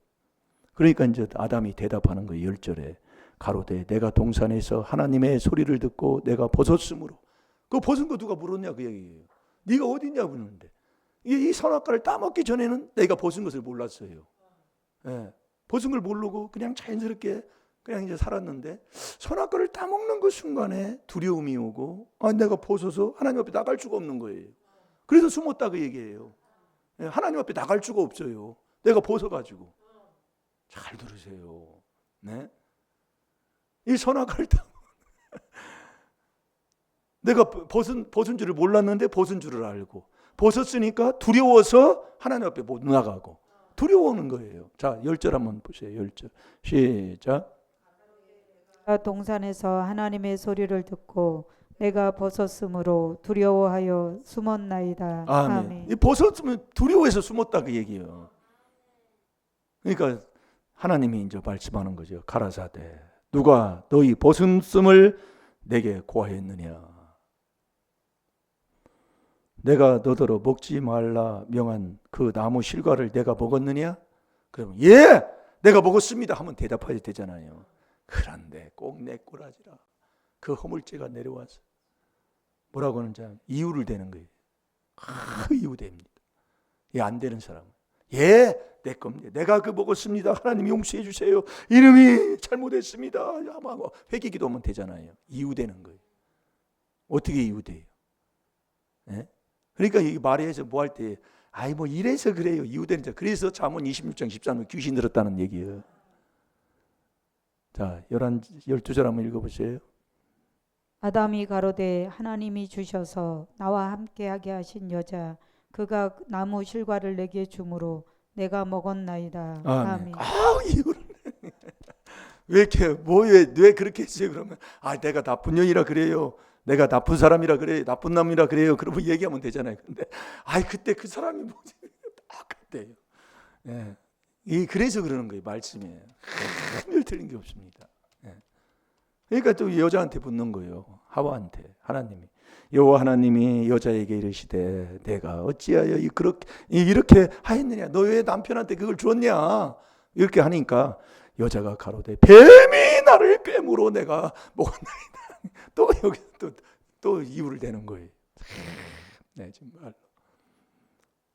그러니까 이제 아담이 대답하는 거예요. 10절에 가로되 내가 동산에서 하나님의 소리를 듣고 내가 벗었으므로. 그 벗은 거 누가 물었냐 그 얘기예요. 네가 어디 있냐 묻는데, 이 선악과를 따먹기 전에는 내가 벗은 것을 몰랐어요. 예, 벗은 걸 모르고 그냥 자연스럽게 그냥 이제 살았는데, 선악과를 따먹는 그 순간에 두려움이 오고 내가 벗어서 하나님 앞에 나갈 수가 없는 거예요. 그래서 숨었다 그 얘기예요. 예, 하나님 앞에 나갈 수가 없어요. 내가 벗어가지고. 잘 들으세요. 네? 이 선악과를 내가 벗은 줄을 몰랐는데 벗은 줄을 알고, 벗었으니까 두려워서 하나님 앞에 못 나가고 두려워하는 거예요. 자, 10절 한번 보세요. 10절 시작. 동산에서 하나님의 소리를 듣고 내가 벗었으므로 두려워하여 숨었나이다. 아멘. 이 벗었으면 두려워해서 숨었다 그 얘기예요. 그러니까 하나님이 이제 말씀하는 거죠. 가라사대 누가 너희 벗음을 내게 고하였느냐. 내가 너더러 먹지 말라 명한 그 나무 실과를 내가 먹었느냐? 그러면 예! 내가 먹었습니다 하면 대답하셔야 되잖아요. 그런데 꼭 내 꼬라지라. 그 허물죄가 내려와서 뭐라고 하는지 이유를 대는 거예요. 이유됩니다. 예, 안 되는 사람은 예! 내 겁니다. 내가 그 먹었습니다. 하나님 용서해 주세요. 이름이 잘못했습니다. 아마 회개 기도하면 되잖아요. 이유되는 거예요. 어떻게 이유돼요? 예? 그러니까 이 말에서 뭐 할 때 아이 뭐 이래서 그래요. 이유되는 자. 그래서 잠언 26장 13절 귀신 들었다는 얘기예요. 자, 12절 한번 읽어보세요. 아담이 가로되 하나님이 주셔서 나와 함께하게 하신 여자 그가 나무 실과를 내게 주므로 내가 먹었나이다. 아멘. 이유를 왜 이렇게 왜 그렇게 했어요? 그러면 내가 나쁜 년이라 그래요. 내가 나쁜 사람이라 그래요. 나쁜 남이라 그래요. 그러면 얘기하면 되잖아요. 근데 그때 그 사람이 뭐지? 똑같대요. 예. 그래서 그러는 거예요. 말씀에 한결 틀린 게 없습니다. 예. 그러니까 또 여자한테 붙는 거예요. 하와한테 하나님이 여호와 하나님이 여자에게 이르시되 내가 어찌하여 이렇게 하였느냐? 너 왜 남편한테 그걸 주었냐? 이렇게 하니까 여자가 가로되 뱀이 나를 꿰물어 내가 먹었나이다. 또 여기 또 이유를 대는 거예요. 네,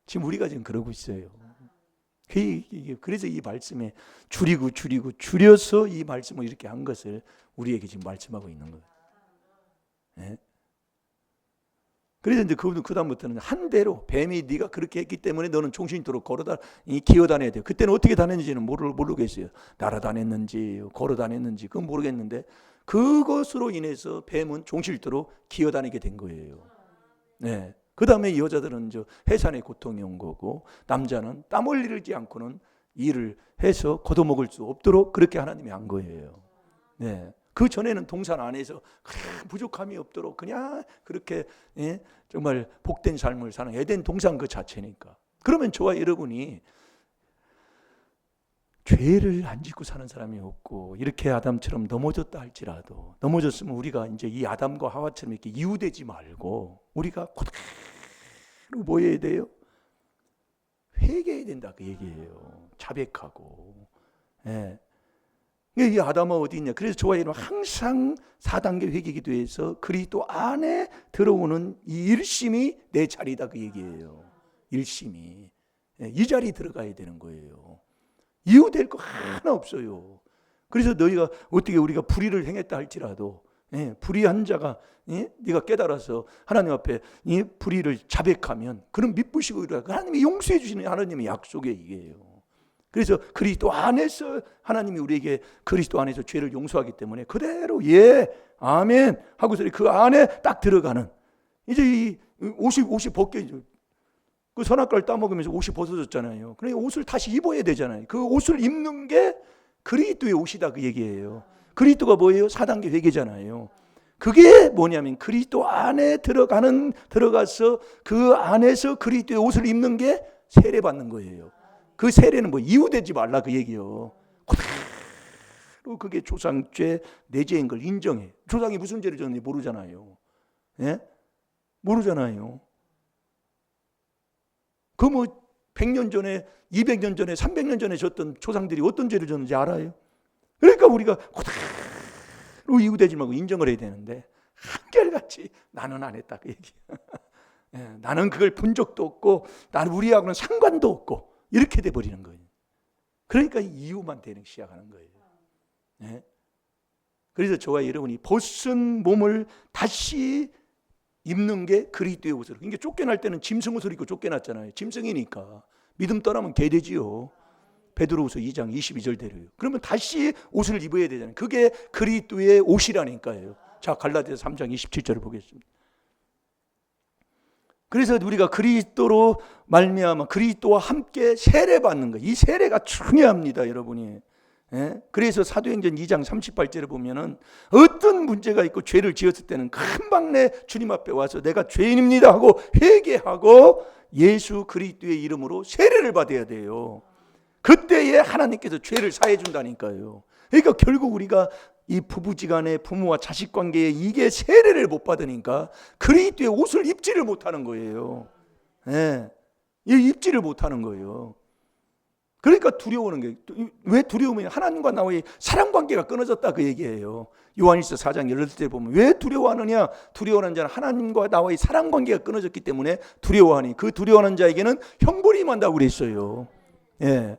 지금 우리가 지금 그러고 있어요. 그래서 이 말씀에 줄여서 이 말씀을 이렇게 한 것을 우리에게 지금 말씀하고 있는 거예요. 네? 그래서 이제 그 다음부터는 한 대로 뱀이 네가 그렇게 했기 때문에 너는 종신토록 기어다녀야 돼요. 그때는 어떻게 다녔는지는 모르겠어요. 날아다녔는지 걸어다녔는지 그건 모르겠는데 그것으로 인해서 뱀은 종실토록 기어다니게 된 거예요. 네. 그 다음에 여자들은 해산의 고통이 온 거고 남자는 땀 흘리지 않고는 일을 해서 걷어먹을 수 없도록 그렇게 하나님이 한 거예요. 네. 그 전에는 동산 안에서 부족함이 없도록 그냥 그렇게 정말 복된 삶을 사는 에덴 동산 그 자체니까. 그러면 저와 여러분이 죄를 안 짓고 사는 사람이 없고 이렇게 아담처럼 넘어졌다 할지라도 넘어졌으면 우리가 이제 이 아담과 하와처럼 이렇게 이유되지 말고 우리가 그대로 뭐 해야 돼요? 회개해야 된다 그 얘기예요. 자백하고. 예. 이 아담은 어디 있냐? 그래서 저와 여러분 항상 4단계 회개 기도에서 그리스도 안에 들어오는 이 일심이 내 자리다 그 얘기예요. 일심이. 이 자리에 들어가야 되는 거예요. 이유될 거 하나 없어요. 그래서 너희가 어떻게 우리가 불의를 행했다 할지라도 불의한 자가 네가 깨달아서 하나님 앞에 불의를 자백하면 그런 미쁘시고 하나님이 용서해 주시는 하나님의 약속의 이게요. 그래서 그리스도 안에서 하나님이 우리에게 그리스도 안에서 죄를 용서하기 때문에 그대로 예 아멘 하고서 그 안에 딱 들어가는 이제 이 옷이 벗겨 그 선악과를 따먹으면서 옷이 벗어졌잖아요. 그러니까 옷을 다시 입어야 되잖아요. 그 옷을 입는 게 그리스도의 옷이다 그 얘기예요. 그리스도가 뭐예요? 4단계 회개잖아요. 그게 뭐냐면 그리스도 안에 들어가서 그 안에서 그리스도의 옷을 입는 게 세례받는 거예요. 그 세례는 뭐 이유되지 말라 그 얘기요. 그대로 그게 조상죄 내 죄인 걸 인정해. 조상이 무슨 죄를 졌는지 모르잖아요. 예? 모르잖아요. 그 뭐 100년 전에 200년 전에 300년 전에 졌던 조상들이 어떤 죄를 졌는지 알아요? 그러니까 우리가 그대로 이유되지 말고 인정을 해야 되는데 한결같이 나는 안 했다 그 얘기. 예, 나는 그걸 본 적도 없고 나는 우리하고는 상관도 없고 이렇게 돼버리는 거예요. 그러니까 이유만 되는 시작하는 거예요. 네? 그래서 저와 여러분이 벗은 몸을 다시 입는 게 그리스도의 옷으로. 그러니까 쫓겨날 때는 짐승 옷을 입고 쫓겨났잖아요. 짐승이니까 믿음 떠나면 개되지요. 베드로후서 2장 22절대로요. 그러면 다시 옷을 입어야 되잖아요. 그게 그리스도의 옷이라니까요. 자, 갈라디아서 3장 27절을 보겠습니다. 그래서 우리가 그리스도로 말미암아 그리스도와 함께 세례받는 거. 이 세례가 중요합니다, 여러분이. 예? 그래서 사도행전 2장 38절에 보면은 어떤 문제가 있고 죄를 지었을 때는 금방 내 주님 앞에 와서 내가 죄인입니다 하고 회개하고 예수 그리스도의 이름으로 세례를 받아야 돼요. 그때에 하나님께서 죄를 사해 준다니까요. 그러니까 결국 우리가 이 부부지간에 부모와 자식 관계에 이게 세례를 못 받으니까 그리스도의 옷을 입지를 못하는 거예요. 예. 입지를 못하는 거예요. 그러니까 두려워하는 게, 왜 두려우면 하나님과 나와의 사랑 관계가 끊어졌다 그 얘기예요. 요한일서 4장 18절에 보면 왜 두려워하느냐? 두려워하는 자는 하나님과 나와의 사랑 관계가 끊어졌기 때문에 두려워하니 그 두려워하는 자에게는 형벌이 임한다고 그랬어요. 예.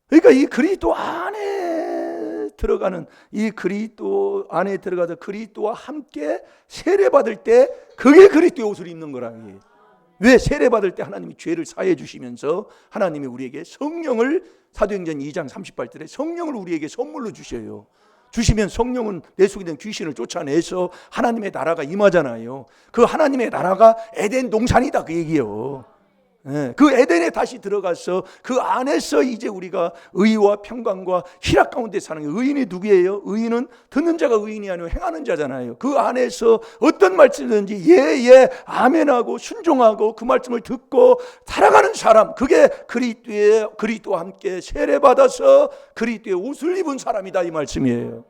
그러니까 이 그리스도 안에 들어가는, 이 그리스도 안에 들어가서 그리스도와 함께 세례받을 때 그게 그리스도의 옷을 입는 거라는. 왜? 세례받을 때 하나님이 죄를 사해 주시면서 하나님이 우리에게 성령을, 사도행전 2장 38절에 성령을 우리에게 선물로 주셔요. 주시면 성령은 내 속에 있는 귀신을 쫓아내서 하나님의 나라가 임하잖아요. 그 하나님의 나라가 에덴 동산이다 그 얘기예요. 그 에덴에 다시 들어가서 그 안에서 이제 우리가 의와 평강과 희락 가운데 사는 게, 의인이 누구예요? 의인은 듣는 자가 의인이 아니고 행하는 자잖아요. 그 안에서 어떤 말씀이든지 예 아멘하고 순종하고 그 말씀을 듣고 살아가는 사람, 그게 그리스도와 함께 세례받아서 그리스도의 옷을 입은 사람이다 이 말씀이에요.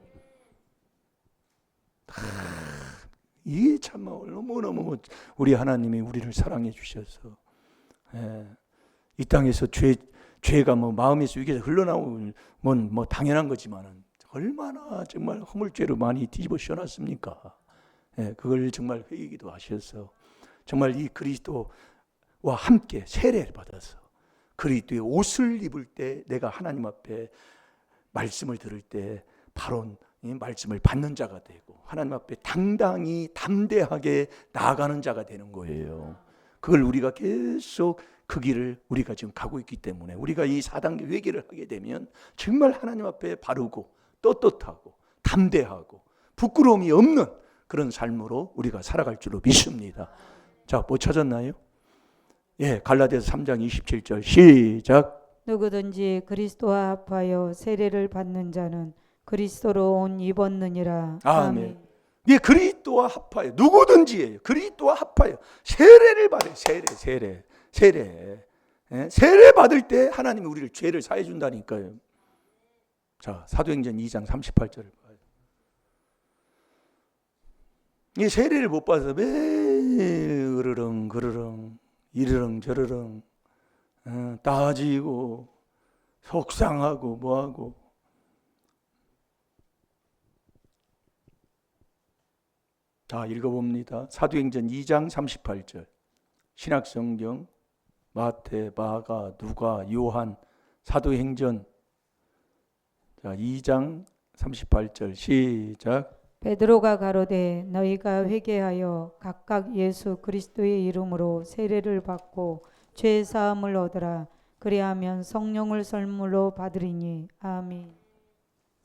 이게 참 너무너무 우리 하나님이 우리를 사랑해 주셔서, 이 땅에서 죄가 뭐 마음에서 위에서 흘러나오면 뭐 당연한 거지만은 얼마나 정말 허물죄로 많이 뒤집어 씌워놨습니까? 그걸 정말 회개기도 하셔서 정말 이 그리스도와 함께 세례를 받아서 그리스도의 옷을 입을 때 내가 하나님 앞에 말씀을 들을 때 바로 이 말씀을 받는 자가 되고 하나님 앞에 당당히 담대하게 나아가는 자가 되는 거예요. 그걸 우리가 계속 그 길을 우리가 지금 가고 있기 때문에 우리가 이 4단계 회개를 하게 되면 정말 하나님 앞에 바르고 떳떳하고 담대하고 부끄러움이 없는 그런 삶으로 우리가 살아갈 줄로 믿습니다. 자, 뭐 찾았나요? 갈라디아서 3장 27절 시작. 누구든지 그리스도와 합하여 세례를 받는 자는 그리스도로 옷 입었느니라. 아멘. 그리스도와 합하여, 누구든지예요. 그리스도와 합하여 세례를 받아요. 세례 받을 때 하나님이 우리를 죄를 사해 준다니까요. 자, 사도행전 2장 38절을 봐요. 이 세례를 못 받아서 매일 으르렁 이르렁 저르렁 따지고 속상하고 뭐하고. 자, 읽어봅니다. 사도행전 2장 38절 신약성경 마태, 마가, 누가, 요한 사도행전 2장 38절 시작. 베드로가 가로되 너희가 회개하여 각각 예수 그리스도의 이름으로 세례를 받고 죄 사함을 얻으라. 그리하면 성령을 선물로 받으리니. 아멘.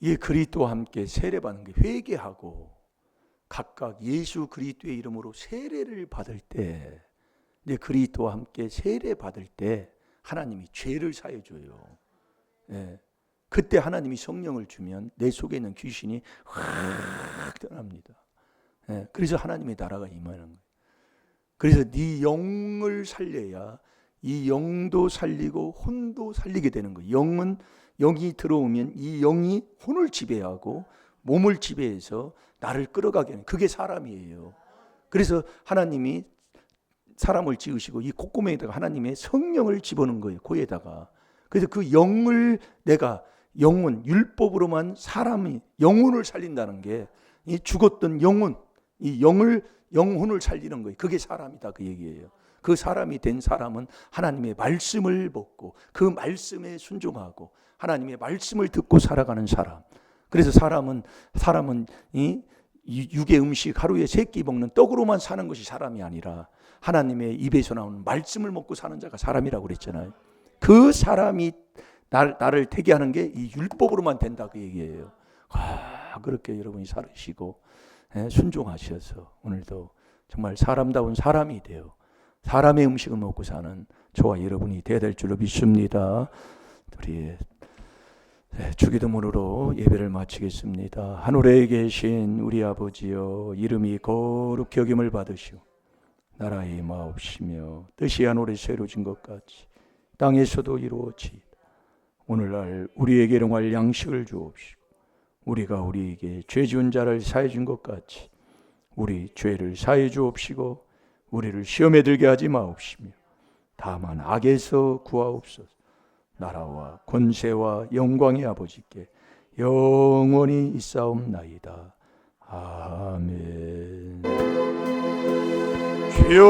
이 그리스도와 함께 세례받는 게 회개하고 각각 예수 그리스도의 이름으로 세례를 받을 때, 이제 그리스도와 함께 세례 받을 때 하나님이 죄를 사해 줘요. 그때 하나님이 성령을 주면 내 속에 있는 귀신이 확 떠납니다. 그래서 하나님의 나라가 임하는 거예요. 그래서 네 영을 살려야 이 영도 살리고 혼도 살리게 되는 거예요. 영이 들어오면 이 영이 혼을 지배하고 몸을 지배해서 나를 끌어가게 하는, 그게 사람이에요. 그래서 하나님이 사람을 지으시고 이 콧구멍에다가 하나님의 성령을 집어넣은 거예요. 코에다가. 그래서 그 영을 내가 율법으로만 사람이 영혼을 살린다는 게, 이 죽었던 영혼, 이 영혼을 살리는 거예요. 그게 사람이다 그 얘기예요. 그 사람이 된 사람은 하나님의 말씀을 먹고 그 말씀에 순종하고 하나님의 말씀을 듣고 살아가는 사람. 그래서 사람은 이 육의 음식 하루에 3끼 먹는 떡으로만 사는 것이 사람이 아니라 하나님의 입에서 나오는 말씀을 먹고 사는 자가 사람이라고 그랬잖아요. 그 사람이 나를 되게 하는 게 이 율법으로만 된다 그 얘기예요. 그렇게 여러분이 살으시고 순종하셔서 오늘도 정말 사람다운 사람이 되어 사람의 음식을 먹고 사는 저와 여러분이 되어야 될 줄로 믿습니다. 우리 주기도문으로 예배를 마치겠습니다. 하늘에 계신 우리 아버지여, 이름이 거룩히 여김을 받으시오. 나라의 임하옵시며 뜻이 하늘에서 이루어진 것 같이 땅에서도 이루어지이다. 오늘날 우리에게 일용할 양식을 주옵시고, 우리가 우리에게 죄 지은 자를 사해 준 것 같이 우리 죄를 사해 주옵시고, 우리를 시험에 들게 하지 마옵시며 다만 악에서 구하옵소서. 나라와 권세와 영광의 아버지께 영원히 있사옵나이다. 아멘. 주여